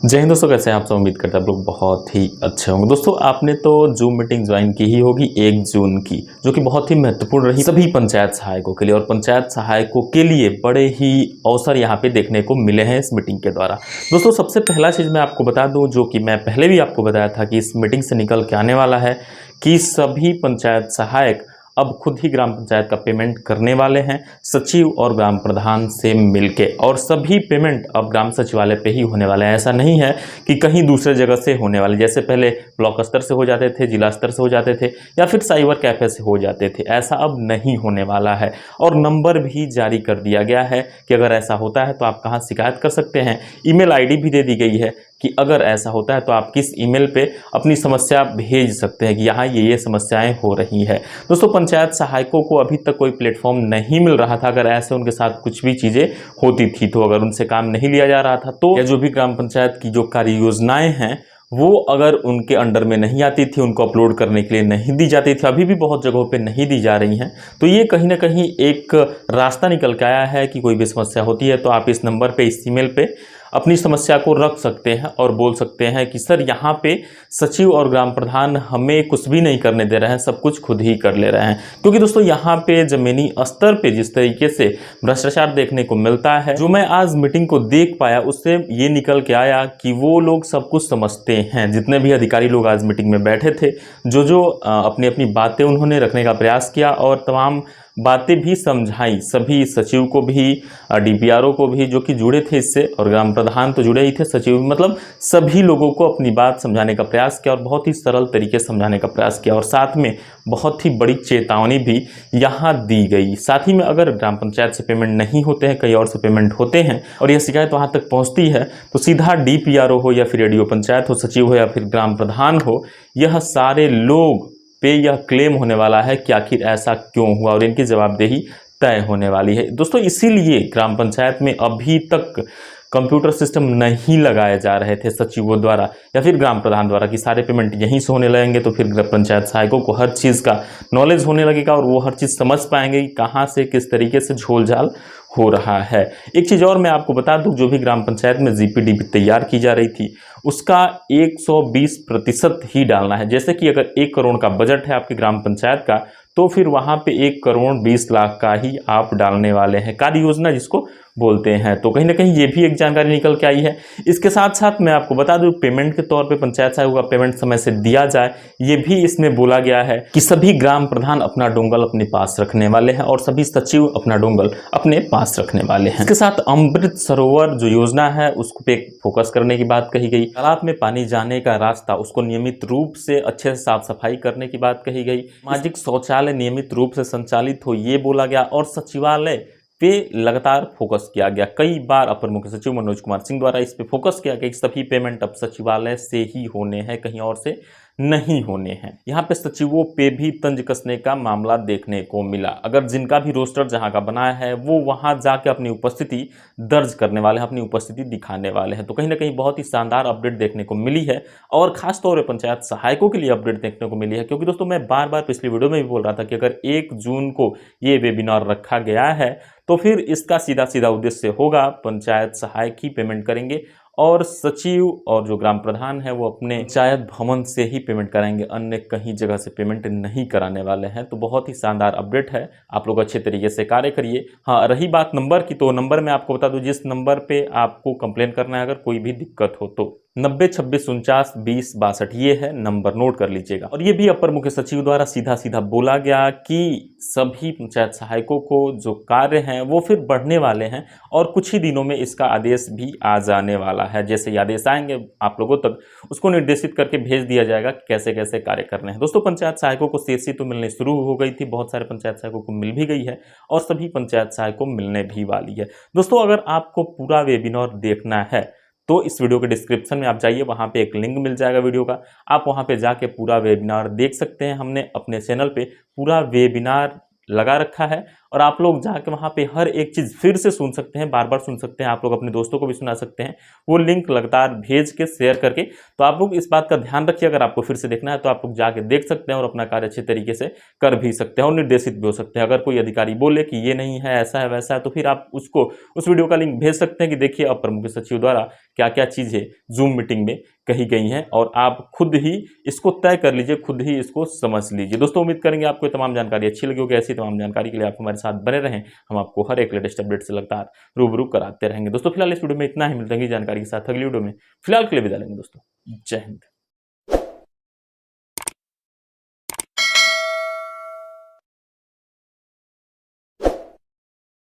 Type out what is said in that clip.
जय हिंद दोस्तों, कैसे हैं आप सब। उम्मीद करता है आप लोग बहुत ही अच्छे होंगे। दोस्तों, आपने तो जूम मीटिंग ज्वाइन की ही होगी 1 जून की, जो कि बहुत ही महत्वपूर्ण रही सभी पंचायत सहायकों के लिए। और पंचायत सहायकों के लिए बड़े ही अवसर यहाँ पे देखने को मिले हैं इस मीटिंग के द्वारा। दोस्तों, सबसे पहला चीज़ मैं आपको बता दूं, जो कि मैं पहले भी आपको बताया था कि इस मीटिंग से निकल के आने वाला है कि सभी पंचायत सहायक अब खुद ही ग्राम पंचायत का पेमेंट करने वाले हैं, सचिव और ग्राम प्रधान से मिलके। और सभी पेमेंट अब ग्राम सचिवालय पे ही होने वाले हैं। ऐसा नहीं है कि कहीं दूसरे जगह से होने वाले, जैसे पहले ब्लॉक स्तर से हो जाते थे, जिला स्तर से हो जाते थे, या फिर साइबर कैफे से हो जाते थे। ऐसा अब नहीं होने वाला है। और नंबर भी जारी कर दिया गया है कि अगर ऐसा होता है तो आप कहाँ शिकायत कर सकते हैं। ईमेल आईडी भी दे दी गई है कि अगर ऐसा होता है तो आप किस ईमेल पे अपनी समस्या भेज सकते हैं कि यहाँ ये समस्याएं हो रही है। दोस्तों, पंचायत सहायकों को अभी तक कोई प्लेटफॉर्म नहीं मिल रहा था। अगर ऐसे उनके साथ कुछ भी चीज़ें होती थी, तो अगर उनसे काम नहीं लिया जा रहा था, तो या जो भी ग्राम पंचायत की जो कार्य योजनाएं हैं वो अगर उनके अंडर में नहीं आती थी, उनको अपलोड करने के लिए नहीं दी जाती थी, अभी भी बहुत जगहों पे नहीं दी जा रही हैं, तो ये कहीं ना कहीं एक रास्ता निकल के आया है कि कोई भी समस्या होती है तो आप इस नंबर पे, इस ईमेल पे अपनी समस्या को रख सकते हैं और बोल सकते हैं कि सर, यहाँ पे सचिव और ग्राम प्रधान हमें कुछ भी नहीं करने दे रहे हैं, सब कुछ खुद ही कर ले रहे हैं। क्योंकि दोस्तों, यहाँ पे ज़मीनी स्तर पे जिस तरीके से भ्रष्टाचार देखने को मिलता है, जो मैं आज मीटिंग को देख पाया, उससे ये निकल के आया कि वो लोग सब कुछ समझते हैं। जितने भी अधिकारी लोग आज मीटिंग में बैठे थे, जो अपनी अपनी बातें उन्होंने रखने का प्रयास किया और तमाम बातें भी समझाई, सभी सचिव को भी, डीपीआरओ को भी, जो कि जुड़े थे इससे, और ग्राम प्रधान तो जुड़े ही थे, सचिव, मतलब सभी लोगों को अपनी बात समझाने का प्रयास किया और बहुत ही सरल तरीके से समझाने का प्रयास किया। और साथ में बहुत ही बड़ी चेतावनी भी यहाँ दी गई। साथ ही में अगर ग्राम पंचायत से पेमेंट नहीं होते हैं, कहीं और से पेमेंट होते हैं और यह शिकायत वहाँ तक पहुँचती है, तो सीधा डीपीआरओ हो या फिर रेडियो पंचायत हो, सचिव हो या फिर ग्राम प्रधान हो, यह सारे लोग पे यह क्लेम होने वाला है कि आखिर ऐसा क्यों हुआ, और इनकी जवाबदेही तय होने वाली है। दोस्तों, इसीलिए ग्राम पंचायत में अभी तक कंप्यूटर सिस्टम नहीं लगाए जा रहे थे सचिवों द्वारा या फिर ग्राम प्रधान द्वारा कि सारे पेमेंट यहीं से होने लगेंगे, तो फिर पंचायत सहायकों को हर चीज़ का नॉलेज होने लगेगा और वो हर चीज़ समझ पाएंगे कि कहाँ से किस तरीके से झोल झाल हो रहा है। एक चीज़ और मैं आपको बता दूं, जो भी ग्राम पंचायत में जीपीडीपी तैयार की जा रही थी, उसका 120% ही डालना है। जैसे कि अगर 1 करोड़ का बजट है आपकी ग्राम पंचायत का, तो फिर वहाँ पे 1,20,00,000 का ही आप डालने वाले हैं, कार्य योजना जिसको बोलते हैं। तो कहीं ना कहीं ये भी एक जानकारी निकल के आई है। इसके साथ साथ मैं आपको बता दूं, पेमेंट के तौर पे पंचायत सहायकों का पेमेंट समय से दिया जाए, ये भी इसमें बोला गया है कि सभी ग्राम प्रधान अपना डोंगल अपने पास रखने वाले हैं और सभी सचिव अपना डोंगल अपने पास रखने वाले हैं। इसके साथ अमृत सरोवर जो योजना है, उसको पे फोकस करने की बात कही गई। तालाब में पानी जाने का रास्ता, उसको नियमित रूप से अच्छे से साफ सफाई करने की बात कही गई। सामाजिक शौचालय नियमित रूप से संचालित हो, ये बोला गया। और सचिवालय पे लगातार फोकस किया गया। कई बार अपर मुख्य सचिव मनोज कुमार सिंह द्वारा इस पे फोकस किया गया कि सभी पेमेंट अब सचिवालय से ही होने हैं, कहीं और से नहीं होने हैं। यहाँ पे सचिवों पे भी तंज कसने का मामला देखने को मिला। अगर जिनका भी रोस्टर जहाँ का बनाया है, वो वहाँ जाके अपनी उपस्थिति दर्ज करने वाले हैं, अपनी उपस्थिति दिखाने वाले हैं। तो कहीं ना कहीं बहुत ही शानदार अपडेट देखने को मिली है और खासतौर पर पंचायत सहायकों के लिए अपडेट देखने को मिली है। क्योंकि दोस्तों, मैं बार बार पिछली वीडियो में भी बोल रहा था कि अगर 1 जून को ये वेबिनार रखा गया है, तो फिर इसका सीधा सीधा उद्देश्य होगा पंचायत सहायक ही पेमेंट करेंगे और सचिव और जो ग्राम प्रधान है वो अपने पंचायत भवन से ही पेमेंट कराएंगे, अन्य कहीं जगह से पेमेंट नहीं कराने वाले हैं। तो बहुत ही शानदार अपडेट है, आप लोग अच्छे तरीके से कार्य करिए। हाँ, रही बात नंबर की, तो नंबर मैं आपको बता दूं, जिस नंबर पे आपको कंप्लेन करना है अगर कोई भी दिक्कत हो, तो 9026492062 ये है नंबर, नोट कर लीजिएगा। और ये भी अपर मुख्य सचिव द्वारा सीधा सीधा बोला गया कि सभी पंचायत सहायकों को जो कार्य हैं वो फिर बढ़ने वाले हैं और कुछ ही दिनों में इसका आदेश भी आ जाने वाला है। जैसे ही आदेश आएंगे आप लोगों तक, उसको निर्देशित करके भेज दिया जाएगा कि कैसे कैसे कार्य करने हैं। दोस्तों, पंचायत सहायकों को सीएससी तो मिलने शुरू हो गई थी, बहुत सारे पंचायत सहायकों को मिल भी गई है और सभी पंचायत सहायकों को मिलने भी वाली है। दोस्तों, अगर आपको पूरा वेबिनार देखना है तो इस वीडियो के डिस्क्रिप्शन में आप जाइए, वहाँ पे एक लिंक मिल जाएगा वीडियो का, आप वहाँ पे जाके पूरा वेबिनार देख सकते हैं। हमने अपने चैनल पे पूरा वेबिनार लगा रखा है और आप लोग जाके वहाँ पे हर एक चीज़ फिर से सुन सकते हैं, बार बार सुन सकते हैं। आप लोग अपने दोस्तों को भी सुना सकते हैं, वो लिंक लगातार भेज के शेयर करके। तो आप लोग इस बात का ध्यान रखिए, अगर आपको फिर से देखना है तो आप लोग जाके देख सकते हैं और अपना कार्य अच्छे तरीके से कर भी सकते हैं और निर्देशित भी हो सकते हैं। अगर कोई अधिकारी बोले कि ये नहीं है, ऐसा है, वैसा है, तो फिर आप उसको उस वीडियो का लिंक भेज सकते हैं कि देखिए अपर मुख्य सचिव द्वारा क्या क्या चीज़ें जूम मीटिंग में कही गई हैं, और आप खुद ही इसको तय कर लीजिए, खुद ही इसको समझ लीजिए। दोस्तों उम्मीद करेंगे आपको ये तमाम जानकारी अच्छी लगी होगी। ऐसी तमाम जानकारी के लिए आप हमारे साथ बने रहें, हम आपको हर एक लेटेस्ट अपडेट से लगातार रूबरू कराते रहेंगे। दोस्तों फिलहाल इस वीडियो में इतना ही, मिलते हैं जानकारी के साथ अगली वीडियो में। फिलहाल के लिए विदा लेंगे दोस्तों, जय हिंद।